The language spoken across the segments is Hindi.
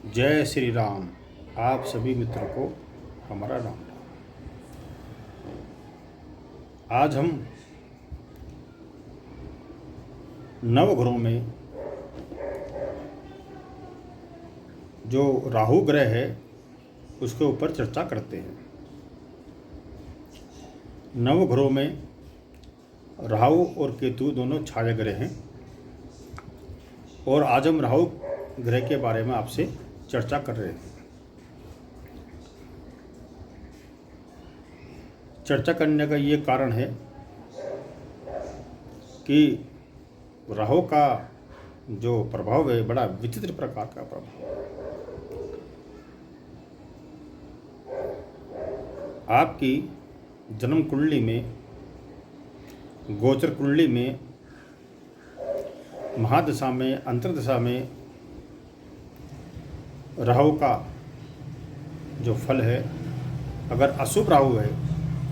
जय श्री राम। आप सभी मित्रों को हमारा राम राम। आज हम नवग्रहों में जो राहु ग्रह है उसके ऊपर चर्चा करते हैं। नवग्रहों में राहु और केतु दोनों छाया ग्रह हैं और आज हम राहु ग्रह के बारे में आपसे चर्चा कर रहे हैं। चर्चा करने का ये कारण है कि राहु का जो प्रभाव है बड़ा विचित्र प्रकार का प्रभाव है। आपकी जन्म कुंडली में, गोचर कुंडली में, महादशा में, अंतर्दशा में राहु का जो फल है, अगर अशुभ राहु है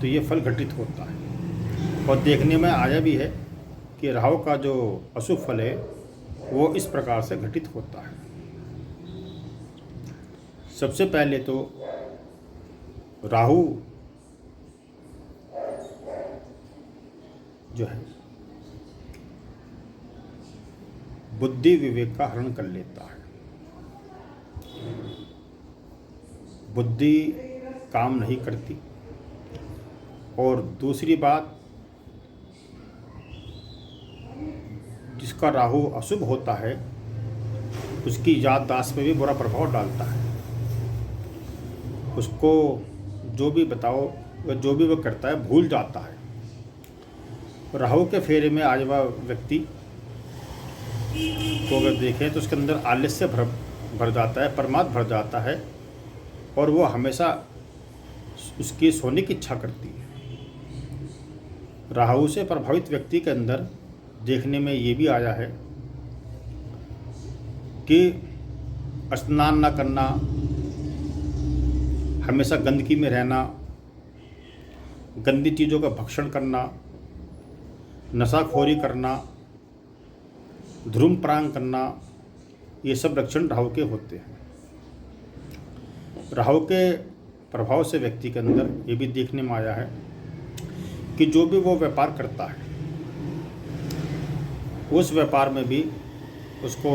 तो ये फल घटित होता है। और देखने में आया भी है कि राहु का जो अशुभ फल है वो इस प्रकार से घटित होता है। सबसे पहले तो राहु जो है बुद्धि विवेक का हरण कर लेता है। बुद्धि काम नहीं करती। और दूसरी बात, जिसका राहु अशुभ होता है उसकी याददाश्त में भी बुरा प्रभाव डालता है। उसको जो भी बताओ, जो भी वह करता है भूल जाता है। राहु के फेरे में आया हुआ व्यक्ति को अगर देखें तो उसके अंदर आलस्य भर जाता है, प्रमाद भर जाता है और वो हमेशा उसकी सोने की इच्छा करती है। राहु से प्रभावित व्यक्ति के अंदर देखने में ये भी आया है कि स्नान न करना, हमेशा गंदगी में रहना, गंदी चीज़ों का भक्षण करना, नशाखोरी करना, धूम्रपान करना, ये सब लक्षण राहु के होते हैं। राहु के प्रभाव से व्यक्ति के अंदर ये भी देखने में आया है कि जो भी वो व्यापार करता है उस व्यापार में भी उसको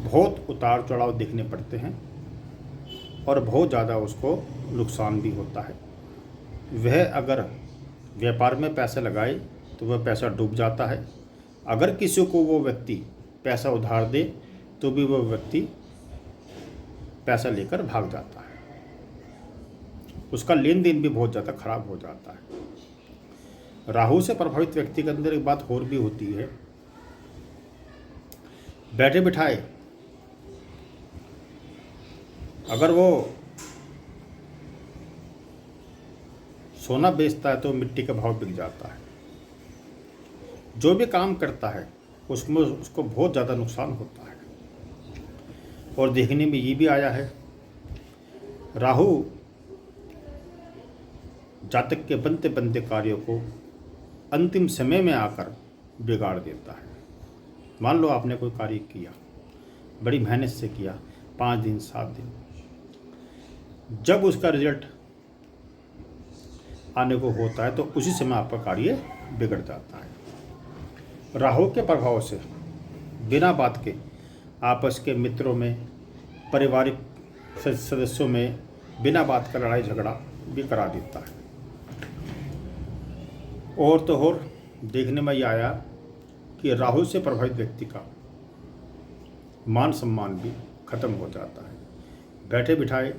बहुत उतार चढ़ाव देखने पड़ते हैं और बहुत ज़्यादा उसको नुकसान भी होता है। वह अगर व्यापार में पैसा लगाए तो वह पैसा डूब जाता है। अगर किसी को वो व्यक्ति पैसा उधार दे तो भी वो व्यक्ति पैसा लेकर भाग जाता है। उसका लेन देन भी बहुत ज़्यादा खराब हो जाता है। राहु से प्रभावित व्यक्ति के अंदर एक बात और भी होती है, बैठे बिठाए अगर वो सोना बेचता है तो मिट्टी का भाव बिक जाता है। जो भी काम करता है उसमें उसको बहुत ज़्यादा नुकसान होता है। और देखने में ये भी आया है राहु जातक के बनते बनते कार्यों को अंतिम समय में आकर बिगाड़ देता है। मान लो आपने कोई कार्य किया, बड़ी मेहनत से किया, 5 दिन 7 दिन, जब उसका रिजल्ट आने को होता है तो उसी समय आपका कार्य बिगड़ जाता है। राहु के प्रभाव से बिना बात के आपस के मित्रों में, पारिवारिक सदस्यों में बिना बात का लड़ाई झगड़ा भी करा देता है। और तो और देखने में ये आया कि राहु से प्रभावित व्यक्ति का मान सम्मान भी खत्म हो जाता है। बैठे बिठाए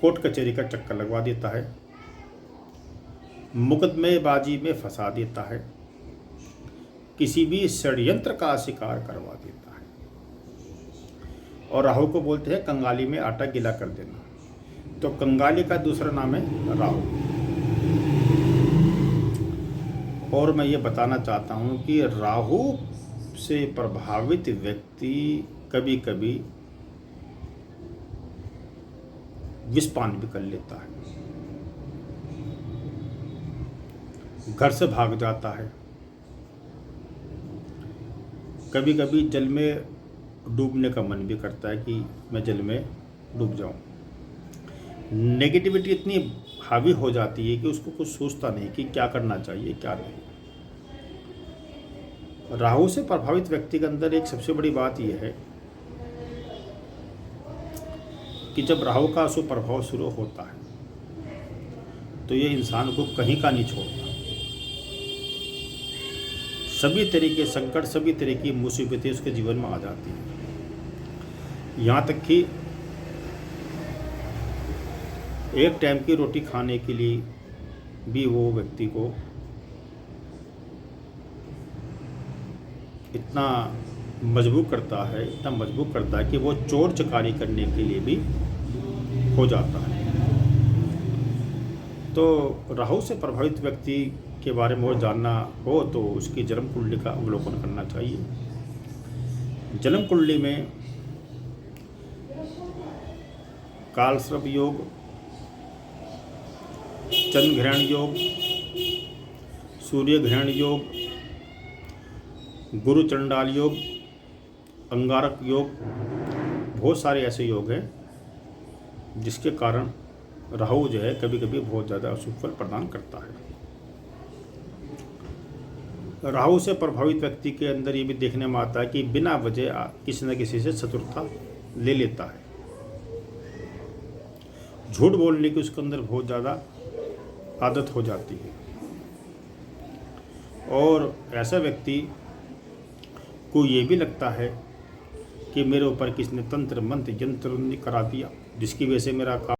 कोर्ट कचहरी का चक्कर लगवा देता है, मुकदमेबाजी में फंसा देता है, किसी भी षड्यंत्र का शिकार करवा देता है। और राहु को बोलते हैं कंगाली में आटा गीला कर देना। तो कंगाली का दूसरा नाम है राहु। और मैं ये बताना चाहता हूँ कि राहु से प्रभावित व्यक्ति कभी कभी विषपान भी कर लेता है, घर से भाग जाता है, कभी कभी जल में डूबने का मन भी करता है कि मैं जल में डूब जाऊं। नेगेटिविटी इतनी हावी हो जाती है कि उसको कुछ सोचता नहीं कि क्या करना चाहिए क्या नहीं। राहु से प्रभावित व्यक्ति के अंदर एक सबसे बड़ी बात यह है कि जब राहु का अशुभ प्रभाव शुरू होता है तो ये इंसान को कहीं का नहीं छोड़ता। सभी तरह के संकट, सभी तरह की मुसीबतें उसके जीवन में आ जाती हैं। यहाँ तक कि एक टाइम की रोटी खाने के लिए भी वो व्यक्ति को इतना मजबूर करता है कि वो चोर चकारी करने के लिए भी हो जाता है। तो राहु से प्रभावित व्यक्ति के बारे में और जानना हो तो उसकी जन्म कुंडली का अवलोकन करना चाहिए। जन्म कुंडली में कालसर्प योग, चंद्र ग्रहण योग, सूर्य ग्रहण योग, गुरु चंडाल योग, अंगारक योग, बहुत सारे ऐसे योग हैं जिसके कारण राहु जो है कभी कभी बहुत ज़्यादा अशुभ फल प्रदान करता है। राहु से प्रभावित व्यक्ति के अंदर ये भी देखने में आता है कि बिना वजह किसी न किसी से शत्रुता ले लेता है। झूठ बोलने की उसके अंदर बहुत ज़्यादा आदत हो जाती है और ऐसा व्यक्ति को ये भी लगता है कि मेरे ऊपर किसने तंत्र मंत्र यंत्र करा दिया, जिसकी वजह से मेरा काम